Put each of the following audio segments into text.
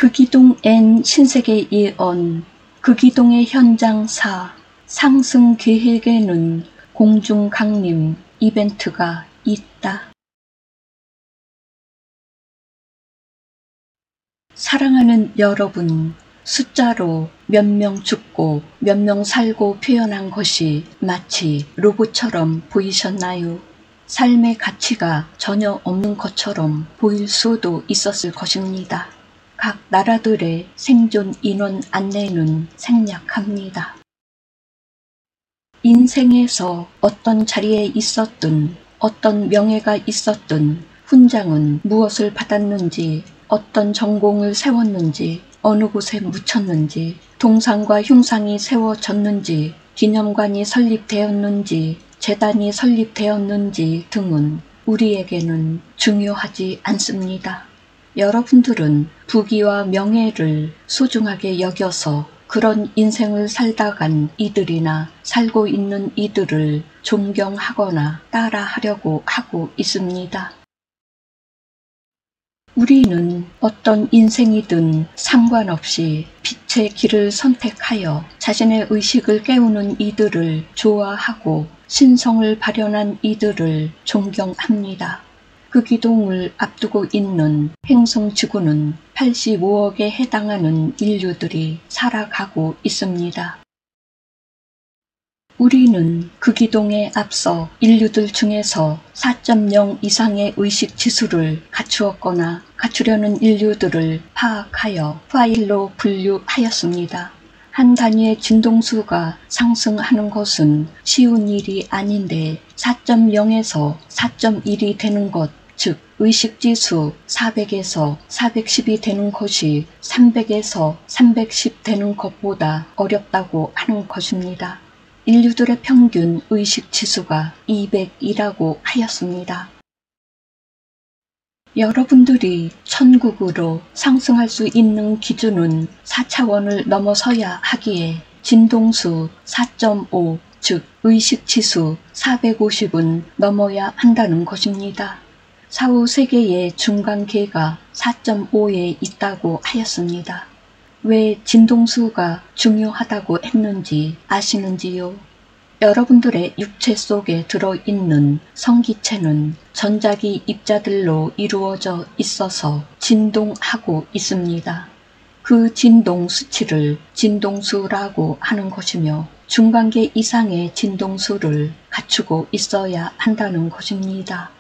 극이동 N 신세계 예언, 극이동의 현장 4, 상승 계획에는 공중 강림 이벤트가 있다. 사랑하는 여러분, 숫자로 몇 명 죽고 몇 명 살고 표현한 것이 마치 로봇처럼 보이셨나요? 삶의 가치가 전혀 없는 것처럼 보일 수도 있었을 것입니다. 각 나라들의 생존 인원 안내는 생략합니다. 인생에서 어떤 자리에 있었든 어떤 명예가 있었든 훈장은 무엇을 받았는지, 어떤 전공을 세웠는지, 어느 곳에 묻혔는지, 동상과 흉상이 세워졌는지, 기념관이 설립되었는지, 재단이 설립되었는지 등은 우리에게는 중요하지 않습니다. 여러분들은 부귀와 명예를 소중하게 여겨서 그런 인생을 살다 간 이들이나 살고 있는 이들을 존경하거나 따라하려고 하고 있습니다. 우리는 어떤 인생이든 상관없이 빛의 길을 선택하여 자신의 의식을 깨우는 이들을 좋아하고 신성을 발현한 이들을 존경합니다. 극이동을 앞두고 있는 행성지구는 85억에 해당하는 인류들이 살아가고 있습니다. 우리는 극이동에 앞서 인류들 중에서 4.0 이상의 의식 지수를 갖추었거나 갖추려는 인류들을 파악하여 파일로 분류하였습니다. 한 단위의 진동수가 상승하는 것은 쉬운 일이 아닌데 4.0에서 4.1이 되는 것, 즉 의식지수 400에서 410이 되는 것이 300에서 310 되는 것보다 어렵다고 하는 것입니다. 인류들의 평균 의식지수가 200이라고 하였습니다. 여러분들이 천국으로 상승할 수 있는 기준은 4차원을 넘어서야 하기에 진동수 4.5, 즉 의식지수 450은 넘어야 한다는 것입니다. 사후 세계의 중간계가 4.5에 있다고 하였습니다. 왜 진동수가 중요하다고 했는지 아시는지요? 여러분들의 육체 속에 들어있는 성기체는 전자기 입자들로 이루어져 있어서 진동하고 있습니다. 그 진동 수치를 진동수라고 하는 것이며 중간계 이상의 진동수를 갖추고 있어야 한다는 것입니다.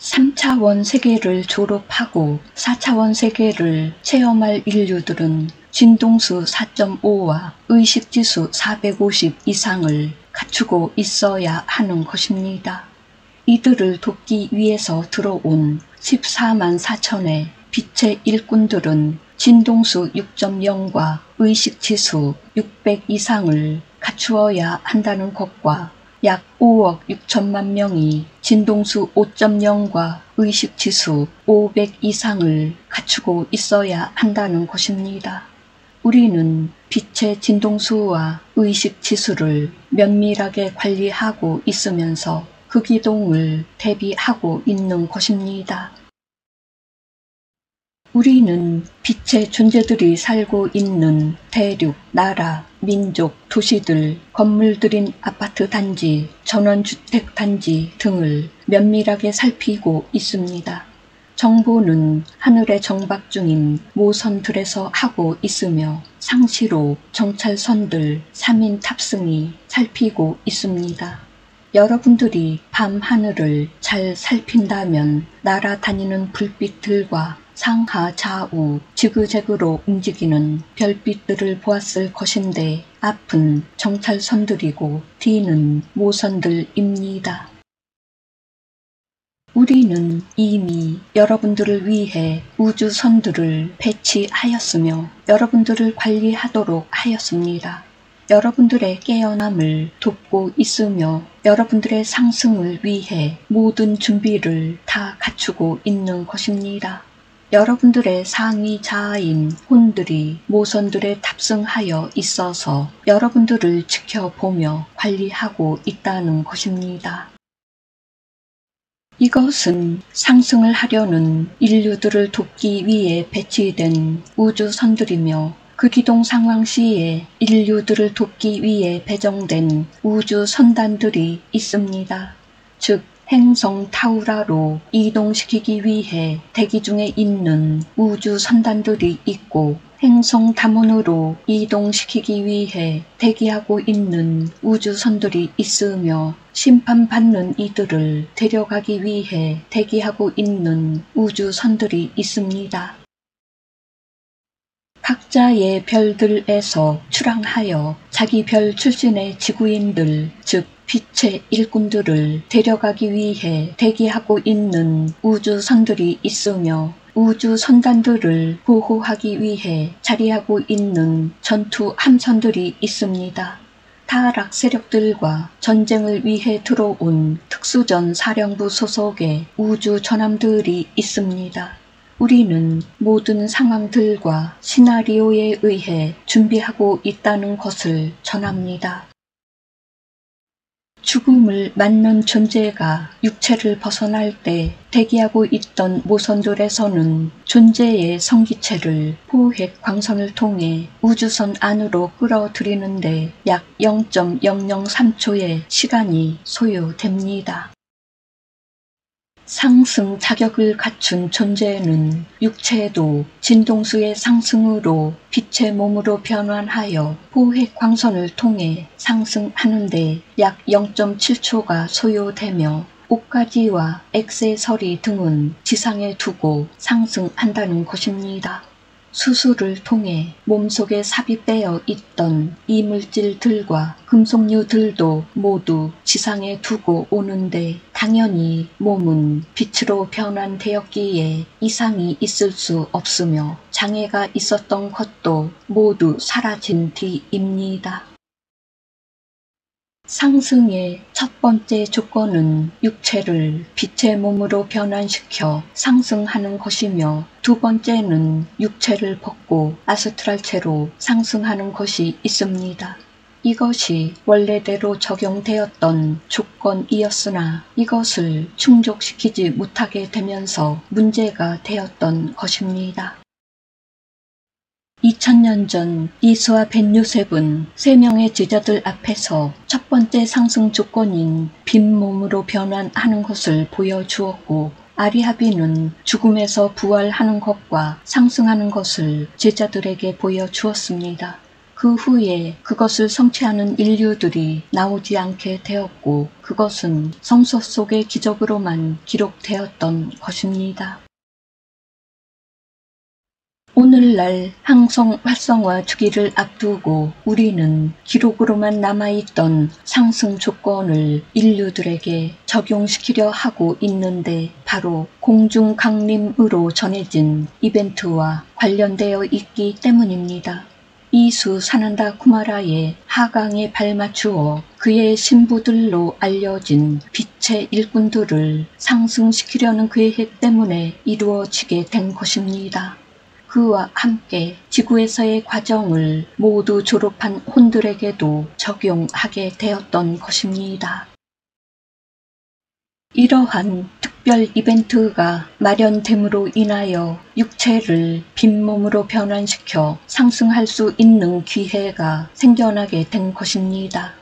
3차원 세계를 졸업하고 4차원 세계를 체험할 인류들은 진동수 4.5와 의식지수 450 이상을 갖추고 있어야 하는 것입니다. 이들을 돕기 위해서 들어온 14만 4천의 빛의 일꾼들은 진동수 6.0과 의식지수 600 이상을 갖추어야 한다는 것과 약 5억 6천만 명이 진동수 5.0과 의식지수 500 이상을 갖추고 있어야 한다는 것입니다. 우리는 빛의 진동수와 의식지수를 면밀하게 관리하고 있으면서 극이동을 대비하고 있는 것입니다. 우리는 빛의 존재들이 살고 있는 대륙, 나라, 민족, 도시들, 건물들인 아파트 단지, 전원주택 단지 등을 면밀하게 살피고 있습니다. 정보는 하늘에 정박 중인 모선들에서 하고 있으며 상시로 정찰선들 3인 탑승이 살피고 있습니다. 여러분들이 밤하늘을 잘 살핀다면 날아다니는 불빛들과 상하 좌우 지그재그로 움직이는 별빛들을 보았을 것인데 앞은 정찰선들이고 뒤는 모선들입니다. 우리는 이미 여러분들을 위해 우주선들을 배치하였으며 여러분들을 관리하도록 하였습니다. 여러분들의 깨어남을 돕고 있으며 여러분들의 상승을 위해 모든 준비를 다 갖추고 있는 것입니다. 여러분들의 상위 자아인 혼들이 모선들에 탑승하여 있어서 여러분들을 지켜보며 관리하고 있다는 것입니다. 이것은 상승을 하려는 인류들을 돕기 위해 배치된 우주선들이며 그 기동 상황 시에 인류들을 돕기 위해 배정된 우주선단들이 있습니다. 즉 행성 타우라로 이동시키기 위해 대기 중에 있는 우주선단들이 있고 행성 다문으로 이동시키기 위해 대기하고 있는 우주선들이 있으며 심판받는 이들을 데려가기 위해 대기하고 있는 우주선들이 있습니다. 각자의 별들에서 출항하여 자기 별 출신의 지구인들, 즉 빛의 일꾼들을 데려가기 위해 대기하고 있는 우주선들이 있으며 우주선단들을 보호하기 위해 자리하고 있는 전투 함선들이 있습니다. 타락 세력들과 전쟁을 위해 들어온 특수전 사령부 소속의 우주 전함들이 있습니다. 우리는 모든 상황들과 시나리오에 의해 준비하고 있다는 것을 전합니다. 죽음을 맞는 존재가 육체를 벗어날 때 대기하고 있던 모선들에서는 존재의 성기체를 포획 광선을 통해 우주선 안으로 끌어들이는데 약 0.003초의 시간이 소요됩니다. 상승 자격을 갖춘 존재는 육체도 진동수의 상승으로 빛의 몸으로 변환하여 포획 광선을 통해 상승하는데 약 0.7초가 소요되며 옷가지와 액세서리 등은 지상에 두고 상승한다는 것입니다. 수술을 통해 몸속에 삽입되어 있던 이물질들과 금속류들도 모두 지상에 두고 오는데 당연히 몸은 빛으로 변환되었기에 이상이 있을 수 없으며 장애가 있었던 것도 모두 사라진 뒤입니다. 상승의 첫 번째 조건은 육체를 빛의 몸으로 변환시켜 상승하는 것이며 두 번째는 육체를 벗고 아스트랄체로 상승하는 것이 있습니다. 이것이 원래대로 적용되었던 조건이었으나 이것을 충족시키지 못하게 되면서 문제가 되었던 것입니다. 2000년 전 이수와 벤요셉은 3명의 제자들 앞에서 첫 번째 상승 조건인 빈몸으로 변환하는 것을 보여주었고 아리하비는 죽음에서 부활하는 것과 상승하는 것을 제자들에게 보여주었습니다. 그 후에 그것을 성취하는 인류들이 나오지 않게 되었고 그것은 성서 속의 기적으로만 기록되었던 것입니다. 오늘날 항성 활성화 주기를 앞두고 우리는 기록으로만 남아있던 상승 조건을 인류들에게 적용시키려 하고 있는데 바로 공중 강림으로 전해진 이벤트와 관련되어 있기 때문입니다. 이수 사난다 쿠마라의 하강에 발맞추어 그의 신부들로 알려진 빛의 일꾼들을 상승시키려는 계획 때문에 이루어지게 된 것입니다. 그와 함께 지구에서의 과정을 모두 졸업한 혼들에게도 적용하게 되었던 것입니다. 이러한 특별 이벤트가 마련됨으로 인하여 육체를 빈몸으로 변환시켜 상승할 수 있는 기회가 생겨나게 된 것입니다.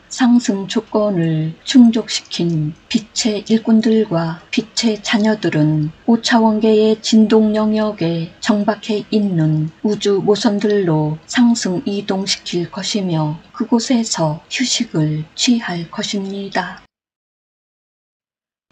상승 조건을 충족시킨 빛의 일꾼들과 빛의 자녀들은 5차원계의 진동 영역에 정박해 있는 우주 모선들로 상승 이동시킬 것이며 그곳에서 휴식을 취할 것입니다.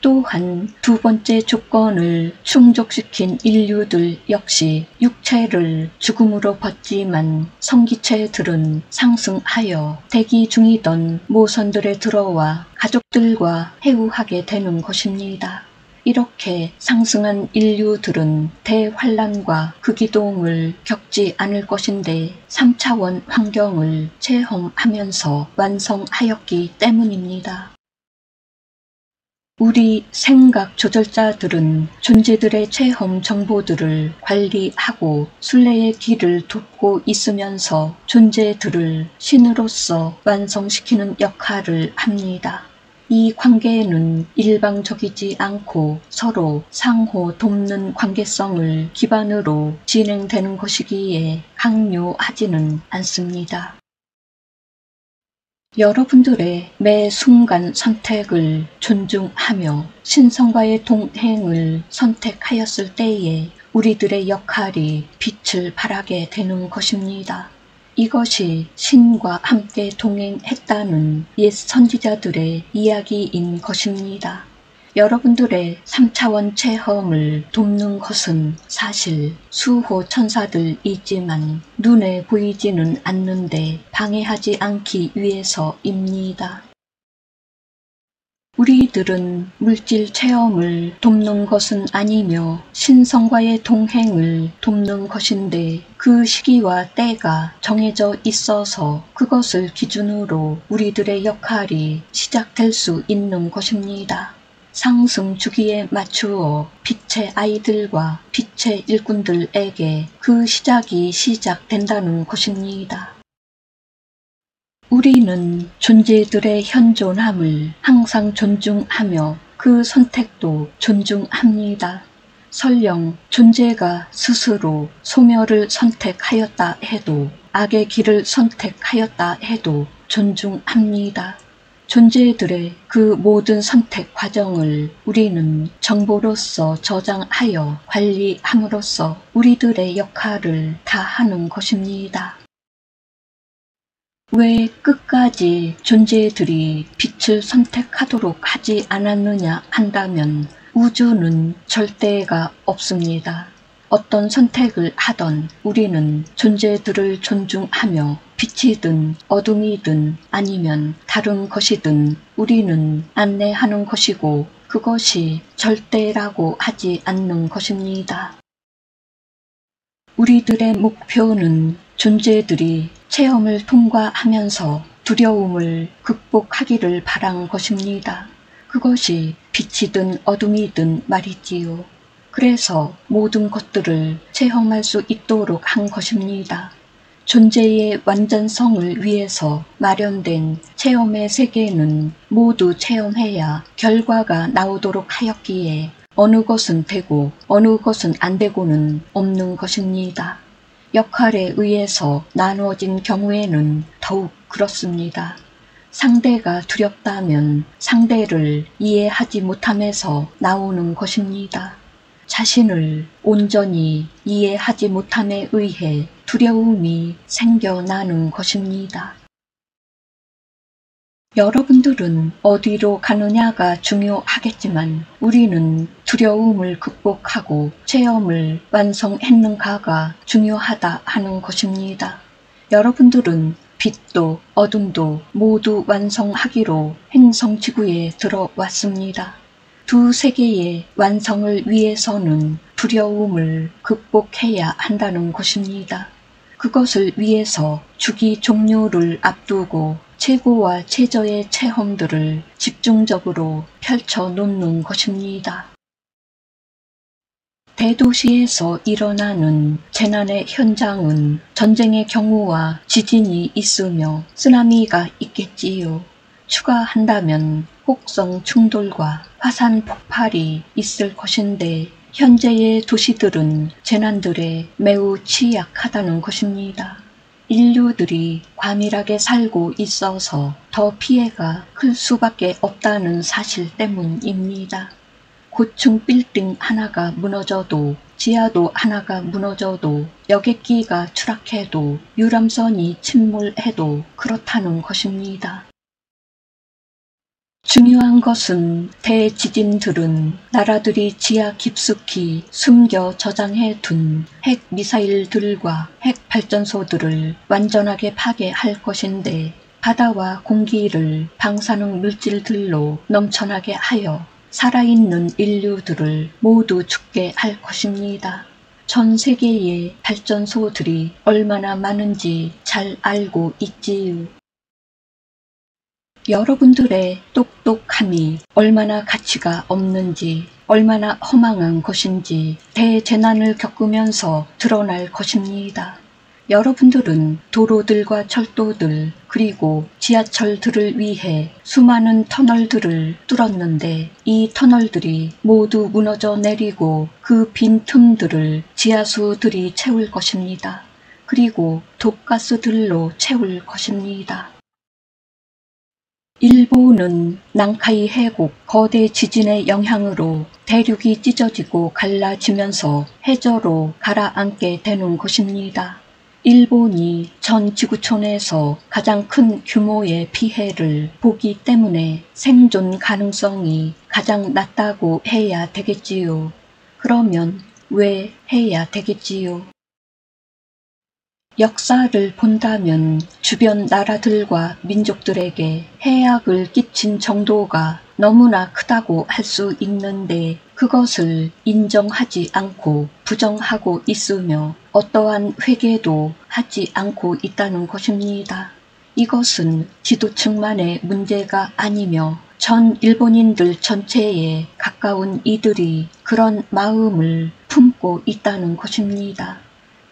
또한 두 번째 조건을 충족시킨 인류들 역시 육체를 죽음으로 벗지만 성기체들은 상승하여 대기 중이던 모선들에 들어와 가족들과 회우하게 되는 것입니다. 이렇게 상승한 인류들은 대환란과 그 기동을 겪지 않을 것인데 3차원 환경을 체험하면서 완성하였기 때문입니다. 우리 생각 조절자들은 존재들의 체험 정보들을 관리하고 순례의 길을 돕고 있으면서 존재들을 신으로서 완성시키는 역할을 합니다. 이 관계는 일방적이지 않고 서로 상호 돕는 관계성을 기반으로 진행되는 것이기에 강요하지는 않습니다. 여러분들의 매 순간 선택을 존중하며 신성과의 동행을 선택하였을 때에 우리들의 역할이 빛을 발하게 되는 것입니다. 이것이 신과 함께 동행했다는 옛 선지자들의 이야기인 것입니다. 여러분들의 3차원 체험을 돕는 것은 사실 수호 천사들이지만 눈에 보이지는 않는데 방해하지 않기 위해서입니다. 우리들은 물질 체험을 돕는 것은 아니며 신성과의 동행을 돕는 것인데 그 시기와 때가 정해져 있어서 그것을 기준으로 우리들의 역할이 시작될 수 있는 것입니다. 상승 주기에 맞추어 빛의 아이들과 빛의 일꾼들에게 그 시작이 시작된다는 것입니다. 우리는 존재들의 현존함을 항상 존중하며 그 선택도 존중합니다. 설령 존재가 스스로 소멸을 선택하였다 해도 악의 길을 선택하였다 해도 존중합니다. 존재들의 그 모든 선택 과정을 우리는 정보로서 저장하여 관리함으로써 우리들의 역할을 다하는 것입니다. 왜 끝까지 존재들이 빛을 선택하도록 하지 않았느냐 한다면 우주는 절대가 없습니다. 어떤 선택을 하던 우리는 존재들을 존중하며 빛이든 어둠이든 아니면 다른 것이든 우리는 안내하는 것이고 그것이 절대라고 하지 않는 것입니다. 우리들의 목표는 존재들이 체험을 통과하면서 두려움을 극복하기를 바란 것입니다. 그것이 빛이든 어둠이든 말이지요. 그래서 모든 것들을 체험할 수 있도록 한 것입니다. 존재의 완전성을 위해서 마련된 체험의 세계는 모두 체험해야 결과가 나오도록 하였기에 어느 것은 되고 어느 것은 안 되고는 없는 것입니다. 역할에 의해서 나누어진 경우에는 더욱 그렇습니다. 상대가 두렵다면 상대를 이해하지 못함에서 나오는 것입니다. 자신을 온전히 이해하지 못함에 의해 두려움이 생겨나는 것입니다. 여러분들은 어디로 가느냐가 중요하겠지만 우리는 두려움을 극복하고 체험을 완성했는가가 중요하다 하는 것입니다. 여러분들은 빛도 어둠도 모두 완성하기로 행성지구에 들어왔습니다. 두 세계의 완성을 위해서는 두려움을 극복해야 한다는 것입니다. 그것을 위해서 주기 종료를 앞두고 최고와 최저의 체험들을 집중적으로 펼쳐놓는 것입니다. 대도시에서 일어나는 재난의 현장은 전쟁의 경우와 지진이 있으며 쓰나미가 있겠지요. 추가한다면 혹성 충돌과 화산 폭발이 있을 것인데 현재의 도시들은 재난들에 매우 취약하다는 것입니다. 인류들이 과밀하게 살고 있어서 더 피해가 클 수밖에 없다는 사실 때문입니다. 고층 빌딩 하나가 무너져도 지하도 하나가 무너져도 여객기가 추락해도 유람선이 침몰해도 그렇다는 것입니다. 중요한 것은 대지진들은 나라들이 지하 깊숙이 숨겨 저장해 둔 핵미사일들과 핵발전소들을 완전하게 파괴할 것인데 바다와 공기를 방사능 물질들로 넘쳐나게 하여 살아있는 인류들을 모두 죽게 할 것입니다. 전 세계의 발전소들이 얼마나 많은지 잘 알고 있지요. 여러분들의 똑똑함이 얼마나 가치가 없는지, 얼마나 허망한 것인지 대재난을 겪으면서 드러날 것입니다. 여러분들은 도로들과 철도들 그리고 지하철들을 위해 수많은 터널들을 뚫었는데 이 터널들이 모두 무너져 내리고 그 빈 틈들을 지하수들이 채울 것입니다. 그리고 독가스들로 채울 것입니다. 일본은 난카이 해곡 거대 지진의 영향으로 대륙이 찢어지고 갈라지면서 해저로 가라앉게 되는 것입니다. 일본이 전 지구촌에서 가장 큰 규모의 피해를 보기 때문에 생존 가능성이 가장 낮다고 해야 되겠지요. 그러면 왜 해야 되겠지요? 역사를 본다면 주변 나라들과 민족들에게 해악을 끼친 정도가 너무나 크다고 할 수 있는데 그것을 인정하지 않고 부정하고 있으며 어떠한 회개도 하지 않고 있다는 것입니다. 이것은 지도층만의 문제가 아니며 전 일본인들 전체에 가까운 이들이 그런 마음을 품고 있다는 것입니다.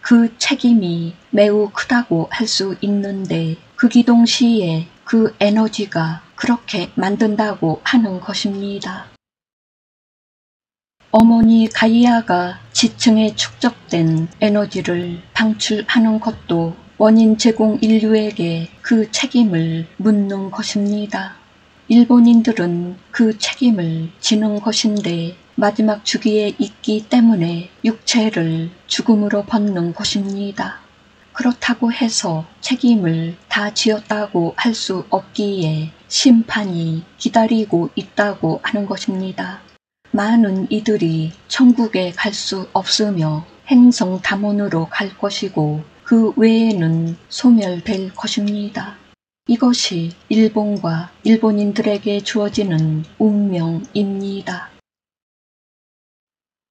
그 책임이 매우 크다고 할 수 있는데 극이동시에 그 에너지가 그렇게 만든다고 하는 것입니다. 어머니 가이아가 지층에 축적된 에너지를 방출하는 것도 원인 제공 인류에게 그 책임을 묻는 것입니다. 일본인들은 그 책임을 지는 것인데 마지막 주기에 있기 때문에 육체를 죽음으로 벗는 것입니다. 그렇다고 해서 책임을 다 지었다고 할 수 없기에 심판이 기다리고 있다고 하는 것입니다. 많은 이들이 천국에 갈 수 없으며 행성 담원으로 갈 것이고 그 외에는 소멸될 것입니다. 이것이 일본과 일본인들에게 주어지는 운명입니다.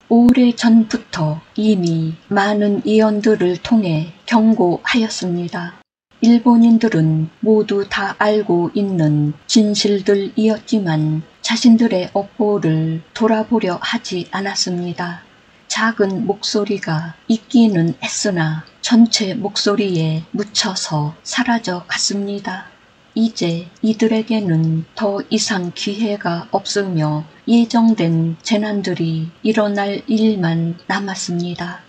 오래전부터 이미 많은 예언들을 통해 경고하였습니다. 일본인들은 모두 다 알고 있는 진실들이었지만 자신들의 업보를 돌아보려 하지 않았습니다. 작은 목소리가 있기는 했으나 전체 목소리에 묻혀서 사라져 갔습니다. 이제 이들에게는 더 이상 기회가 없으며 예정된 재난들이 일어날 일만 남았습니다.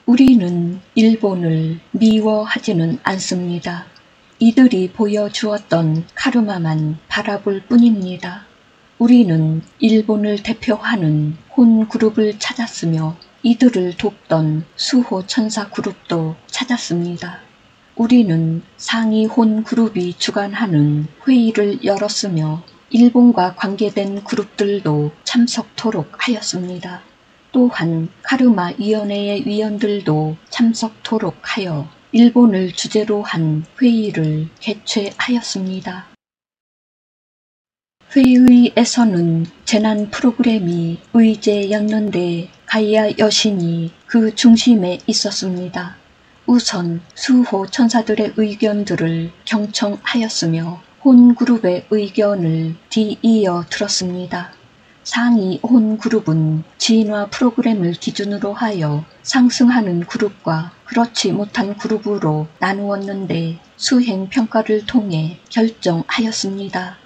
우리는 일본을 미워하지는 않습니다. 이들이 보여주었던 카르마만 바라볼 뿐입니다. 우리는 일본을 대표하는 혼 그룹을 찾았으며 이들을 돕던 수호 천사 그룹도 찾았습니다. 우리는 상위 혼 그룹이 주관하는 회의를 열었으며 일본과 관계된 그룹들도 참석토록 하였습니다. 또한 카르마 위원회의 위원들도 참석토록 하여 일본을 주제로 한 회의를 개최하였습니다. 회의에서는 재난 프로그램이 의제였는데 가이아 여신이 그 중심에 있었습니다. 우선 수호 천사들의 의견들을 경청하였으며 혼 그룹의 의견을 뒤이어 들었습니다. 상위 혼 그룹은 진화 프로그램을 기준으로 하여 상승하는 그룹과 그렇지 못한 그룹으로 나누었는데 수행 평가를 통해 결정하였습니다.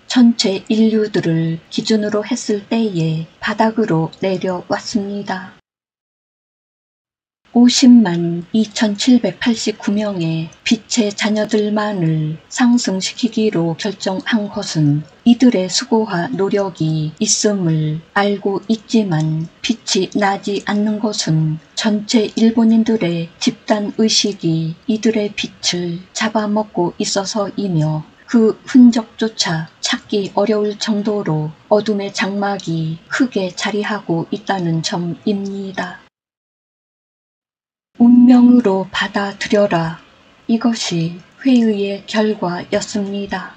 전체 인류들을 기준으로 했을 때에 바닥으로 내려왔습니다. 50만 2789명의 빛의 자녀들만을 상승시키기로 결정한 것은 이들의 수고와 노력이 있음을 알고 있지만 빛이 나지 않는 것은 전체 일본인들의 집단의식이 이들의 빛을 잡아먹고 있어서이며 그 흔적조차 찾기 어려울 정도로 어둠의 장막이 크게 자리하고 있다는 점입니다. 운명으로 받아들여라. 이것이 회의의 결과였습니다.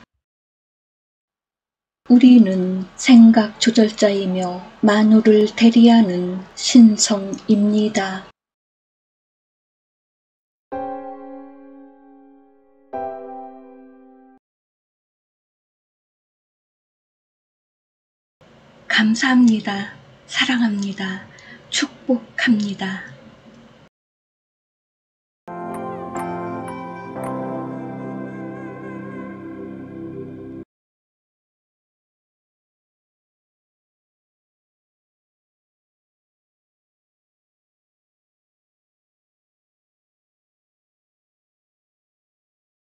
우리는 생각 조절자이며 만우를 대리하는 신성입니다. 감사합니다. 사랑합니다. 축복합니다.